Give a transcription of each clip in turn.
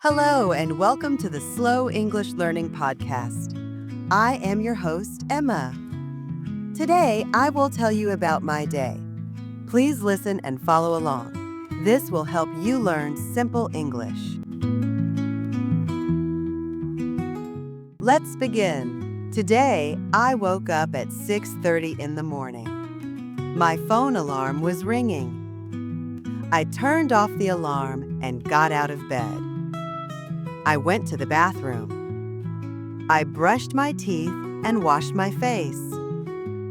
Hello, and welcome to the Slow English Learning Podcast. I am your host, Emma. Today, I will tell you about my day. Please listen and follow along. This will help you learn simple English. Let's begin. Today, I woke up at 6:30 in the morning. My phone alarm was ringing. I turned off the alarm and got out of bed. I went to the bathroom. I brushed my teeth and washed my face.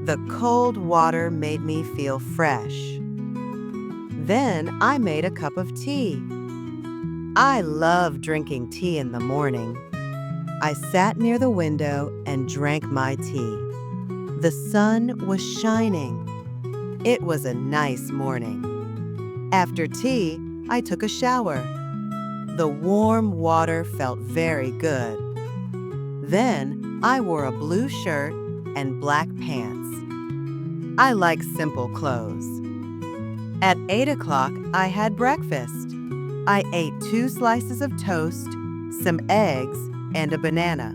The cold water made me feel fresh. Then I made a cup of tea. I love drinking tea in the morning. I sat near the window and drank my tea. The sun was shining. It was a nice morning. After tea, I took a shower. The warm water felt very good. Then I wore a blue shirt and black pants. I like simple clothes. At 8 o'clock, I had breakfast. I ate 2 slices of toast, some eggs, and a banana.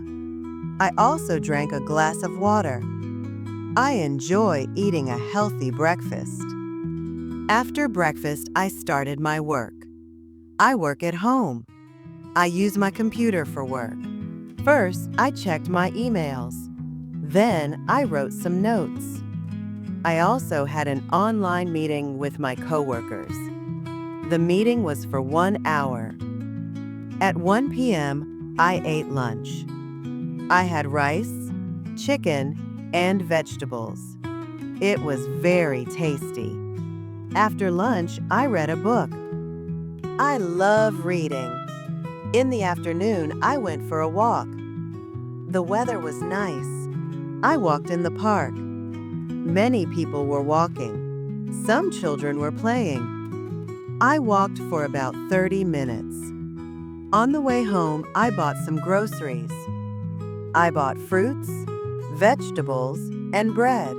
I also drank a glass of water. I enjoy eating a healthy breakfast. After breakfast, I started my work. I work at home. I use my computer for work. First, I checked my emails. Then, I wrote some notes. I also had an online meeting with my coworkers. The meeting was for 1 hour. At 1 p.m., I ate lunch. I had rice, chicken, and vegetables. It was very tasty. After lunch, I read a book. I love reading. In the afternoon, I went for a walk. The weather was nice. I walked in the park. Many people were walking. Some children were playing. I walked for about 30 minutes. On the way home, I bought some groceries. I bought fruits, vegetables, and bread.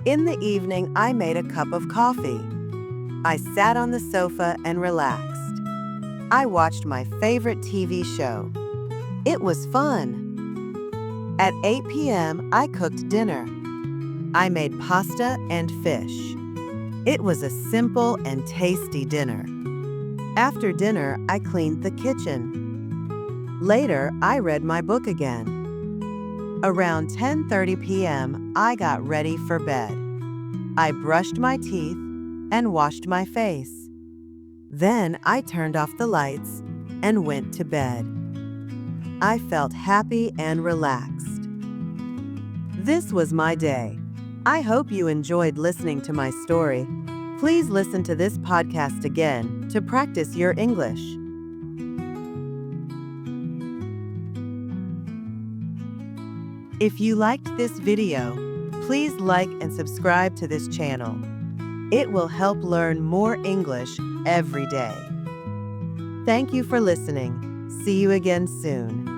In the evening, I made a cup of coffee. I sat on the sofa and relaxed. I watched my favorite TV show. It was fun. At 8 p.m., I cooked dinner. I made pasta and fish. It was a simple and tasty dinner. After dinner, I cleaned the kitchen. Later, I read my book again. Around 10:30 p.m., I got ready for bed. I brushed my teeth and washed my face. Then I turned off the lights and went to bed. I felt happy and relaxed. This was my day. I hope you enjoyed listening to my story. Please listen to this podcast again to practice your English. If you liked this video, please like and subscribe to this channel. It will help learn more English every day. Thank you for listening. See you again soon.